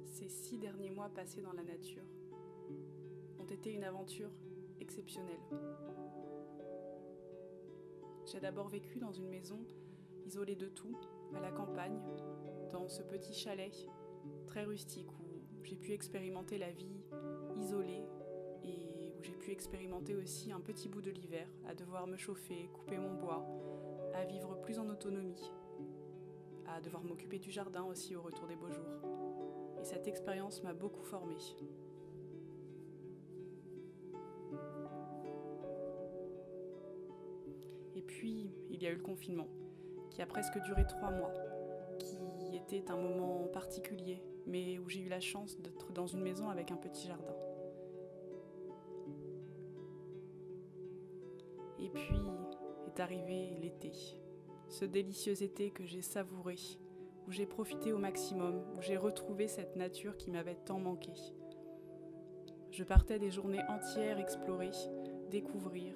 Ces 6 derniers mois passés dans la nature ont été une aventure exceptionnelle. J'ai d'abord vécu dans une maison isolée de tout, à la campagne, dans ce petit chalet très rustique où j'ai pu expérimenter la vie isolée et où j'ai pu expérimenter aussi un petit bout de l'hiver, à devoir me chauffer, couper mon bois, à vivre plus en autonomie, à devoir m'occuper du jardin aussi au retour des beaux jours. Et cette expérience m'a beaucoup formée. Et puis, il y a eu le confinement, qui a presque duré 3 mois, qui était un moment particulier, mais où j'ai eu la chance d'être dans une maison avec un petit jardin. Et puis est arrivé l'été, ce délicieux été que j'ai savouré, où j'ai profité au maximum, où j'ai retrouvé cette nature qui m'avait tant manqué. Je partais des journées entières explorer, découvrir,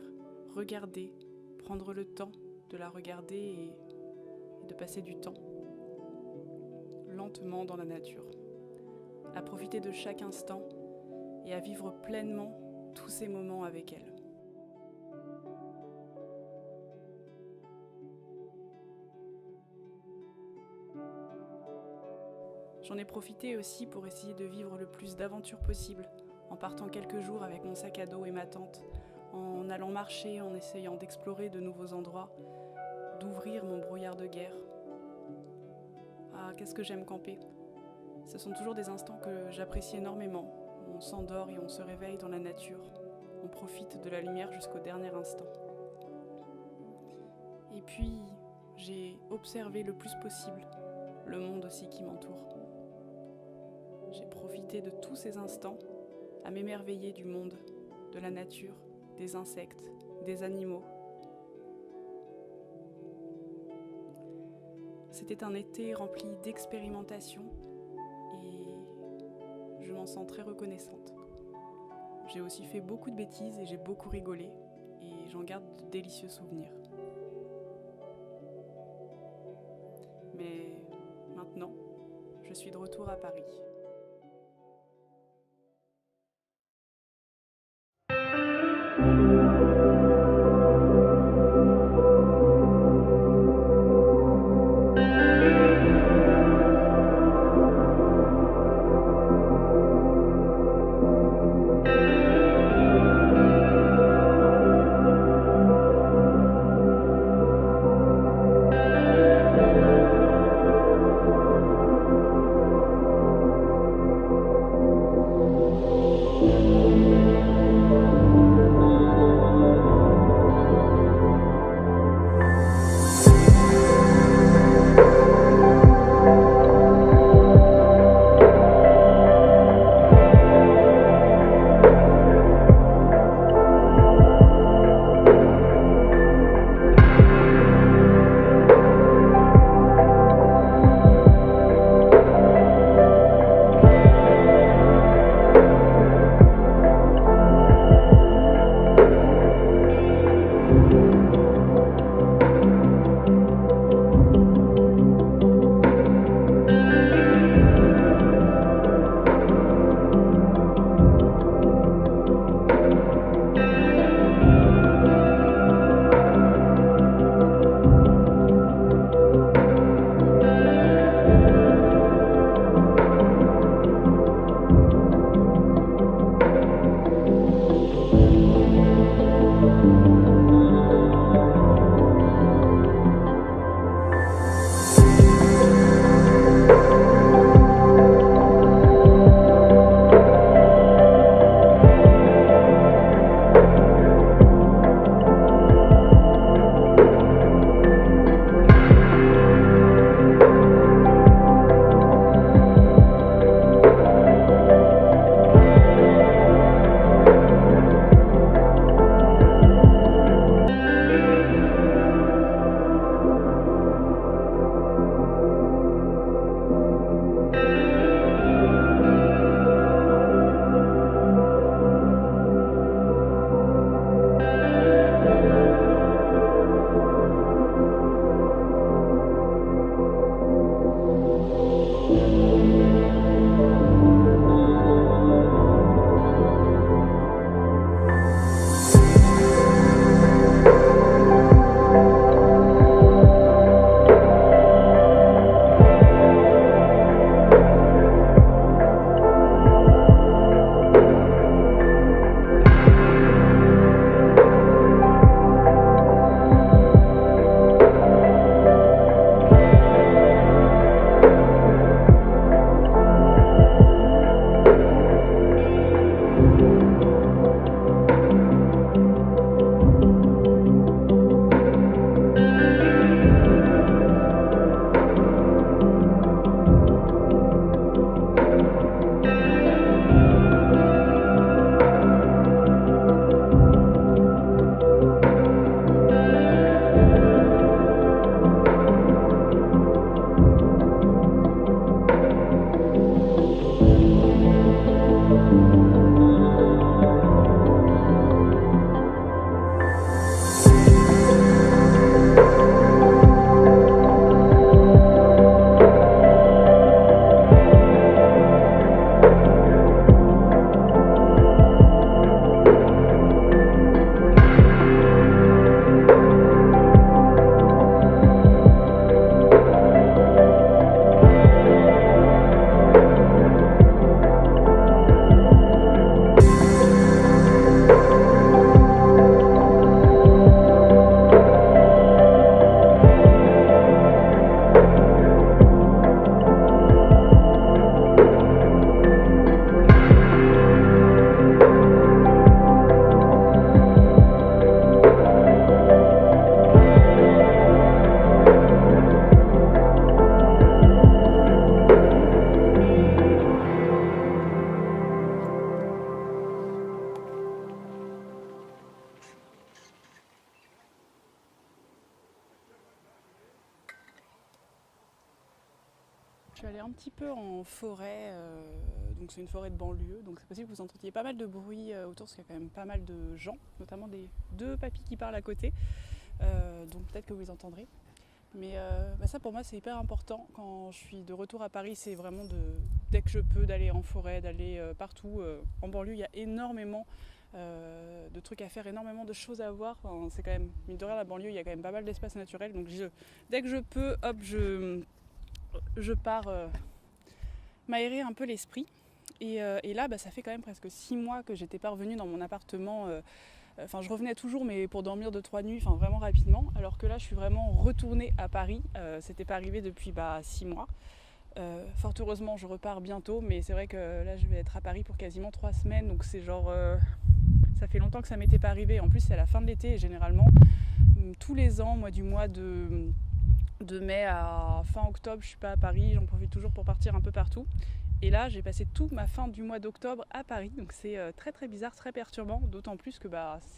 regarder, prendre le temps de la regarder et de passer du temps lentement dans la nature, à profiter de chaque instant et à vivre pleinement tous ces moments avec elle. J'en ai profité aussi pour essayer de vivre le plus d'aventures possible, en partant quelques jours avec mon sac à dos et ma tente, en allant marcher, en essayant d'explorer de nouveaux endroits, d'ouvrir mon brouillard de guerre. Ah, qu'est-ce que j'aime camper! Ce sont toujours des instants que j'apprécie énormément. On s'endort et on se réveille dans la nature. On profite de la lumière jusqu'au dernier instant. Et puis, j'ai observé le plus possible le monde aussi qui m'entoure. J'ai profité de tous ces instants à m'émerveiller du monde, de la nature, des insectes, des animaux. C'était un été rempli d'expérimentation et je m'en sens très reconnaissante. J'ai aussi fait beaucoup de bêtises et j'ai beaucoup rigolé et j'en garde de délicieux souvenirs. Mais maintenant, je suis de retour à Paris. suis allée un petit peu en forêt, donc c'est une forêt de banlieue, donc c'est possible que vous entendiez pas mal de bruit autour, parce qu'il y a quand même pas mal de gens, notamment des deux papis qui parlent à côté, donc peut-être que vous les entendrez. Mais ça pour moi c'est hyper important quand je suis de retour à Paris, c'est vraiment dès que je peux d'aller en forêt, d'aller partout. En banlieue il y a énormément de trucs à faire, énormément de choses à voir. Enfin, c'est quand même, mine de rien, la banlieue, il y a quand même pas mal d'espace naturel. Donc dès que je peux, hop, je pars m'aérer un peu l'esprit. Et là, ça fait quand même presque 6 mois que j'étais pas revenue dans mon appartement. Enfin, je revenais toujours, mais pour dormir 2-3 nuits, enfin vraiment rapidement. Alors que là, je suis vraiment retournée à Paris. C'était pas arrivé depuis 6 mois. Fort heureusement, je repars bientôt, mais c'est vrai que là, je vais être à Paris pour quasiment 3 semaines. Donc c'est genre, ça fait longtemps que ça m'était pas arrivé. En plus, c'est à la fin de l'été et généralement, tous les ans, moi, du mois de mai à fin octobre, je suis pas à Paris. J'en profite toujours pour partir un peu partout. Et là, j'ai passé toute ma fin du mois d'octobre à Paris, donc c'est très très bizarre, très perturbant, d'autant plus que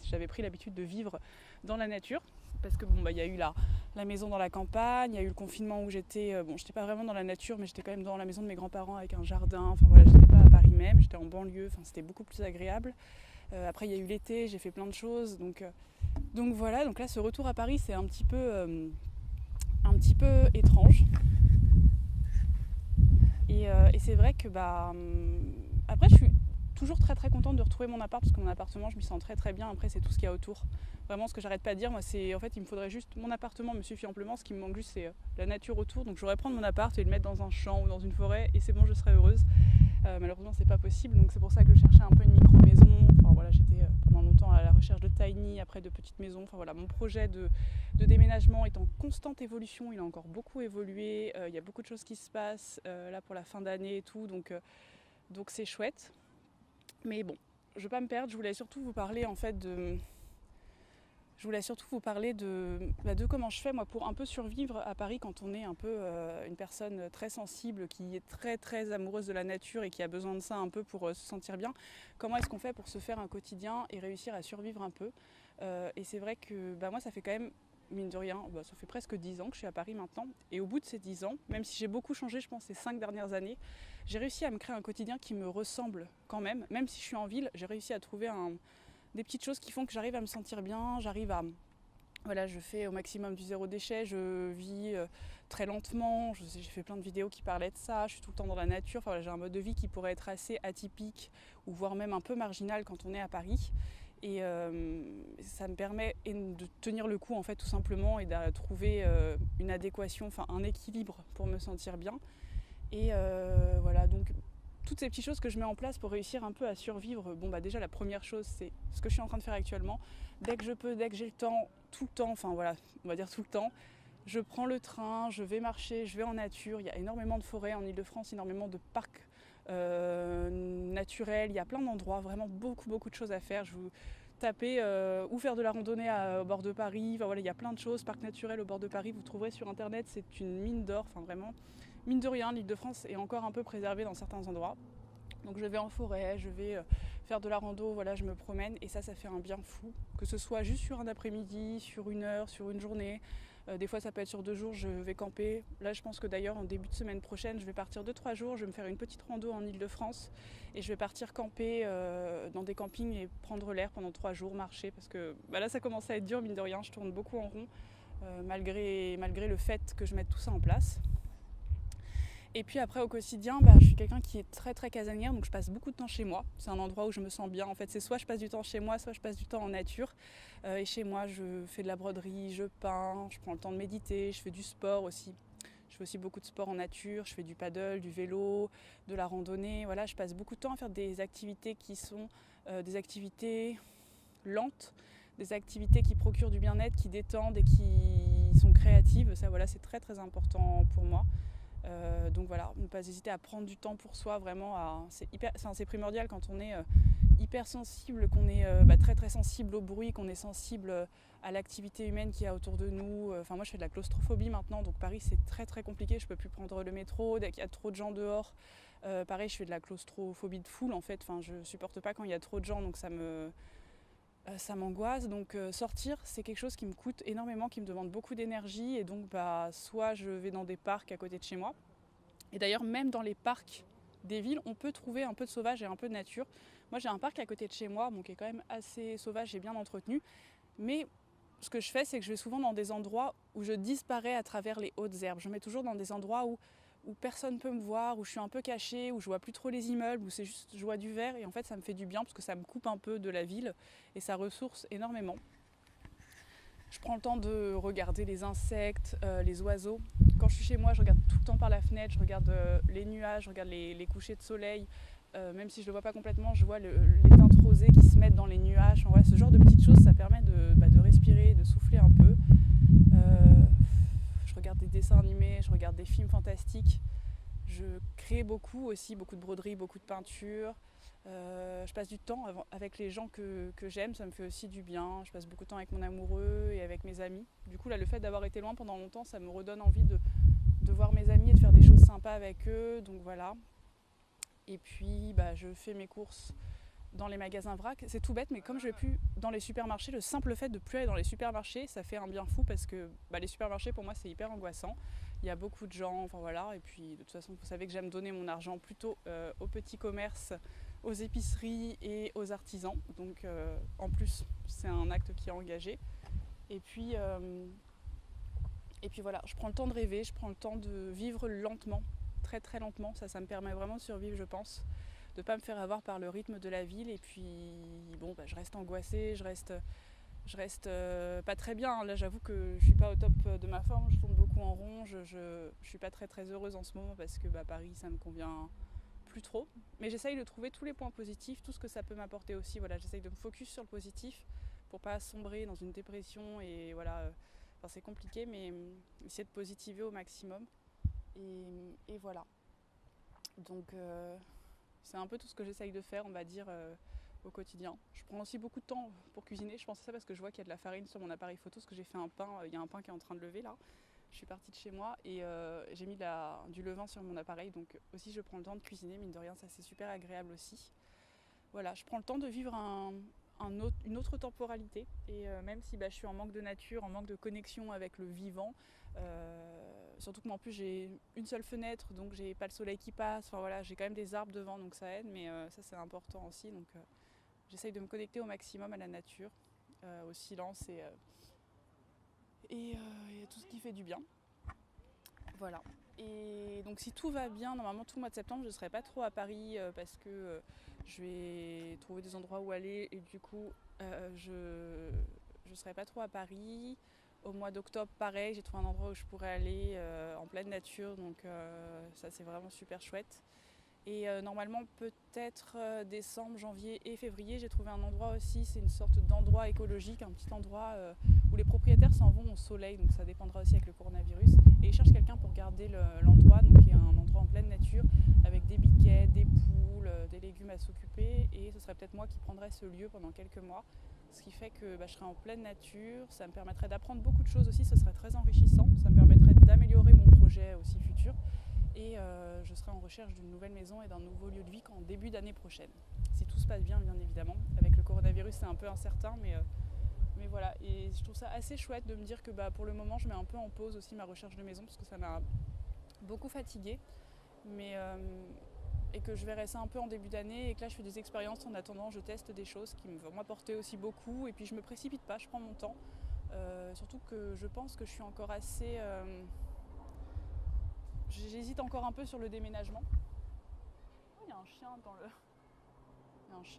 j'avais pris l'habitude de vivre dans la nature, parce que il y a eu la maison dans la campagne, il y a eu le confinement où j'étais pas vraiment dans la nature, mais j'étais quand même dans la maison de mes grands-parents avec un jardin, enfin voilà, j'étais pas à Paris même, j'étais en banlieue, enfin c'était beaucoup plus agréable. Après il y a eu l'été, j'ai fait plein de choses, donc voilà, donc là ce retour à Paris c'est un petit peu étrange. Et c'est vrai que après je suis toujours très très contente de retrouver mon appart, parce que mon appartement je m'y sens très très bien. Après c'est tout ce qu'il y a autour. Vraiment ce que j'arrête pas de dire, moi c'est en fait il me faudrait juste, mon appartement me suffit amplement, ce qui me manque juste c'est la nature autour. Donc je voudrais prendre mon appart et le mettre dans un champ ou dans une forêt et c'est bon, je serais heureuse. Malheureusement c'est pas possible, donc c'est pour ça que je cherchais un peu une micro-maison. Enfin voilà, j'étais pendant longtemps à la recherche de tiny, après de petites maisons. Enfin voilà, mon projet de déménagement est en constante évolution, il a encore beaucoup évolué, il y a beaucoup de choses qui se passent là pour la fin d'année et tout, donc c'est chouette. Mais bon, je vais pas me perdre, je voulais surtout vous parler en fait de comment je fais moi pour un peu survivre à Paris quand on est un peu une personne très sensible, qui est très très amoureuse de la nature et qui a besoin de ça un peu pour se sentir bien. Comment est-ce qu'on fait pour se faire un quotidien et réussir à survivre un peu. Et c'est vrai que moi ça fait quand même, mine de rien, ça fait presque 10 ans que je suis à Paris maintenant. Et au bout de ces 10 ans, même si j'ai beaucoup changé, je pense, ces 5 dernières années, j'ai réussi à me créer un quotidien qui me ressemble quand même. Même si je suis en ville, j'ai réussi à trouver des petites choses qui font que j'arrive à me sentir bien, je fais au maximum du zéro déchet, je vis très lentement, j'ai fait plein de vidéos qui parlaient de ça, je suis tout le temps dans la nature, j'ai un mode de vie qui pourrait être assez atypique ou voire même un peu marginal quand on est à Paris. Et ça me permet de tenir le coup en fait tout simplement et de trouver une adéquation, un équilibre pour me sentir bien. Et voilà, donc toutes ces petites choses que je mets en place pour réussir un peu à survivre. Déjà la première chose c'est ce que je suis en train de faire actuellement. Dès que je peux, dès que j'ai le temps, tout le temps, on va dire tout le temps, je prends le train, je vais marcher, je vais en nature. Il y a énormément de forêts en Ile-de-France, énormément de parcs naturels, il y a plein d'endroits, vraiment beaucoup beaucoup de choses à faire. Je vous tapez ou faire de la randonnée au bord de Paris, il y a plein de choses, parcs naturels au bord de Paris, vous trouverez sur internet, c'est une mine d'or, vraiment. Mine de rien, l'Île-de-France est encore un peu préservée dans certains endroits. Donc je vais en forêt, je vais faire de la rando, je me promène et ça fait un bien fou. Que ce soit juste sur un après-midi, sur une heure, sur une journée. Des fois ça peut être sur 2 jours, je vais camper. Là je pense que d'ailleurs en début de semaine prochaine, je vais partir 2-3 jours, je vais me faire une petite rando en Île-de-France et je vais partir camper dans des campings et prendre l'air pendant 3 jours, marcher parce que là ça commence à être dur, mine de rien, je tourne beaucoup en rond malgré le fait que je mette tout ça en place. Et puis après au quotidien, je suis quelqu'un qui est très très casanière, donc je passe beaucoup de temps chez moi. C'est un endroit où je me sens bien. En fait, c'est soit je passe du temps chez moi, soit je passe du temps en nature. Et chez moi, je fais de la broderie, je peins, je prends le temps de méditer, je fais du sport aussi. Je fais aussi beaucoup de sport en nature, je fais du paddle, du vélo, de la randonnée. Voilà, je passe beaucoup de temps à faire des activités qui sont des activités lentes, des activités qui procurent du bien-être, qui détendent et qui sont créatives. Ça, c'est très très important pour moi. Donc voilà, ne pas hésiter à prendre du temps pour soi, vraiment, c'est primordial quand on est hyper sensible, qu'on est très très sensible au bruit, qu'on est sensible à l'activité humaine qu'il y a autour de nous. Moi je fais de la claustrophobie maintenant, donc Paris c'est très très compliqué, je peux plus prendre le métro, dès qu'il y a trop de gens dehors. Pareil, je fais de la claustrophobie de foule en fait, je supporte pas quand il y a trop de gens, donc ça m'angoisse, donc sortir c'est quelque chose qui me coûte énormément, qui me demande beaucoup d'énergie et donc soit je vais dans des parcs à côté de chez moi, Et d'ailleurs, même dans les parcs des villes, on peut trouver un peu de sauvage et un peu de nature. Moi, j'ai un parc à côté de chez moi, qui est quand même assez sauvage et bien entretenu. Mais ce que je fais, c'est que je vais souvent dans des endroits où je disparais à travers les hautes herbes. Je me mets toujours dans des endroits où personne ne peut me voir, où je suis un peu cachée, où je vois plus trop les immeubles, où c'est juste je vois du vert. Et en fait, ça me fait du bien parce que ça me coupe un peu de la ville et ça ressource énormément. Je prends le temps de regarder les insectes, les oiseaux. Quand je suis chez moi, je regarde tout le temps par la fenêtre, je regarde les nuages, je regarde les couchers de soleil. Même si je ne le vois pas complètement, je vois les teintes rosées qui se mettent dans les nuages. Enfin, voilà, ce genre de petites choses, ça permet de respirer, de souffler un peu. Je regarde des dessins animés, je regarde des films fantastiques. Je crée beaucoup aussi, beaucoup de broderie, beaucoup de peinture. Je passe du temps avec les gens que j'aime, ça me fait aussi du bien. Je passe beaucoup de temps avec mon amoureux et avec mes amis. Du coup, là, le fait d'avoir été loin pendant longtemps, ça me redonne envie de voir mes amis et de faire des choses sympas avec eux. Donc voilà. Et puis, je fais mes courses dans les magasins vrac. C'est tout bête, mais comme je vais plus dans les supermarchés, le simple fait de plus aller dans les supermarchés, ça fait un bien fou parce que les supermarchés, pour moi, c'est hyper angoissant. Il y a beaucoup de gens, enfin voilà. Et puis, de toute façon, vous savez que j'aime donner mon argent plutôt aux petits commerces, aux épiceries et aux artisans. Donc, en plus, c'est un acte qui est engagé. Et puis voilà, je prends le temps de rêver, je prends le temps de vivre lentement, très très lentement. Ça me permet vraiment de survivre, je pense. De ne pas me faire avoir par le rythme de la ville. Et puis, je reste angoissée, je reste pas très bien. Là, j'avoue que je suis pas au top de ma forme, je tourne beaucoup en rond, je suis pas très très heureuse en ce moment parce que Paris, ça me convient plus trop. Mais j'essaye de trouver tous les points positifs, tout ce que ça peut m'apporter aussi. Voilà, j'essaye de me focus sur le positif pour pas sombrer dans une dépression et voilà. C'est compliqué, mais essayer de positiver au maximum. Et voilà. Donc c'est un peu tout ce que j'essaye de faire, on va dire, au quotidien. Je prends aussi beaucoup de temps pour cuisiner. Je pense à ça parce que je vois qu'il y a de la farine sur mon appareil photo, parce que j'ai fait un pain. Il y a un pain qui est en train de lever là. Je suis partie de chez moi et j'ai mis du levain sur mon appareil. Donc aussi, je prends le temps de cuisiner, mine de rien, ça c'est super agréable aussi. Voilà, je prends le temps de vivre une autre temporalité. Et même si je suis en manque de nature, en manque de connexion avec le vivant, surtout que moi en plus j'ai une seule fenêtre, donc j'ai pas le soleil qui passe. Enfin voilà, j'ai quand même des arbres devant, donc ça aide, mais ça c'est important aussi. Donc j'essaye de me connecter au maximum à la nature, au silence et à tout ce qui fait du bien. Voilà. Et donc si tout va bien, normalement tout le mois de septembre, je ne serai pas trop à Paris parce que je vais trouver des endroits où aller et du coup je ne serai pas trop à Paris. Au mois d'octobre, pareil, j'ai trouvé un endroit où je pourrais aller en pleine nature, donc ça c'est vraiment super chouette. Et normalement peut-être décembre, janvier et février, j'ai trouvé un endroit aussi, c'est une sorte d'endroit écologique, un petit endroit où les propriétaires s'en vont au soleil, donc ça dépendra aussi avec le coronavirus. Et ils cherchent quelqu'un pour garder l'endroit, donc il y a un endroit en pleine nature avec des biquets, des poules, des légumes à s'occuper. Et ce serait peut-être moi qui prendrais ce lieu pendant quelques mois. Ce qui fait que je serai en pleine nature, ça me permettrait d'apprendre beaucoup de choses aussi, ce serait très enrichissant, ça me permettrait d'améliorer mon projet aussi futur. Et je serai en recherche d'une nouvelle maison et d'un nouveau lieu de vie qu'en début d'année prochaine. Si tout se passe bien, bien évidemment. Avec le coronavirus, c'est un peu incertain, mais voilà. Et je trouve ça assez chouette de me dire que pour le moment, je mets un peu en pause aussi ma recherche de maison parce que ça m'a beaucoup fatiguée. Et que je verrai ça un peu en début d'année et que là, je fais des expériences en attendant, je teste des choses qui vont m'apporter aussi beaucoup. Et puis, je me précipite pas, je prends mon temps. Surtout que je pense que je suis encore assez... J'hésite encore un peu sur le déménagement. Oh, il y a un chien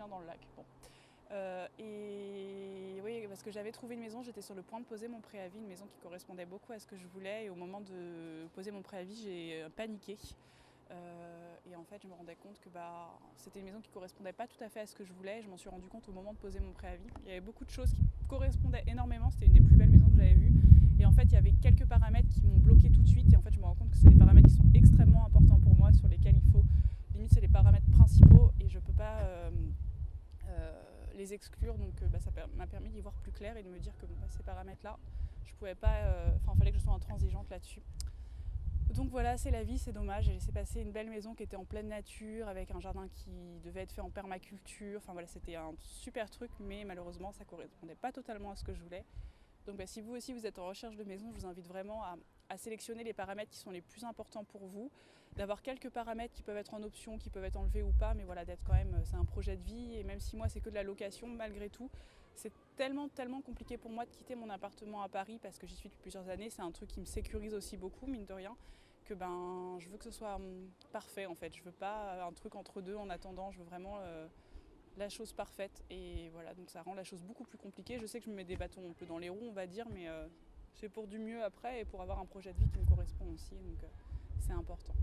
dans le lac. Bon. Et oui, parce que j'avais trouvé une maison, j'étais sur le point de poser mon préavis, une maison qui correspondait beaucoup à ce que je voulais. Et au moment de poser mon préavis, j'ai paniqué. Et en fait, je me rendais compte que c'était une maison qui correspondait pas tout à fait à ce que je voulais. Je m'en suis rendu compte au moment de poser mon préavis. Il y avait beaucoup de choses qui correspondaient énormément. C'était une des plus belles maisons que j'avais vues. Et en fait, il y avait quelques paramètres qui m'ont bloqué tout de suite. Et en fait, je me rends compte que c'est des paramètres qui sont extrêmement importants pour moi, sur lesquels il faut... Limite, c'est les paramètres principaux et je peux pas les exclure. Donc, ça m'a permis d'y voir plus clair et de me dire que ces paramètres-là, je pouvais pas... il fallait que je sois intransigeante là-dessus. Donc voilà, c'est la vie, c'est dommage. J'ai laissé passer une belle maison qui était en pleine nature, avec un jardin qui devait être fait en permaculture. Enfin voilà, c'était un super truc, mais malheureusement, ça correspondait pas totalement à ce que je voulais. Donc si vous aussi vous êtes en recherche de maison, je vous invite vraiment à sélectionner les paramètres qui sont les plus importants pour vous, d'avoir quelques paramètres qui peuvent être en option, qui peuvent être enlevés ou pas, mais voilà, d'être quand même, c'est un projet de vie, et même si moi c'est que de la location, malgré tout, c'est tellement compliqué pour moi de quitter mon appartement à Paris, parce que j'y suis depuis plusieurs années, c'est un truc qui me sécurise aussi beaucoup, mine de rien, que je veux que ce soit parfait en fait, je veux pas un truc entre deux en attendant, je veux vraiment la chose parfaite, et voilà, donc ça rend la chose beaucoup plus compliquée. Je sais que je me mets des bâtons un peu dans les roues, on va dire, mais c'est pour du mieux après et pour avoir un projet de vie qui me correspond aussi, donc c'est important.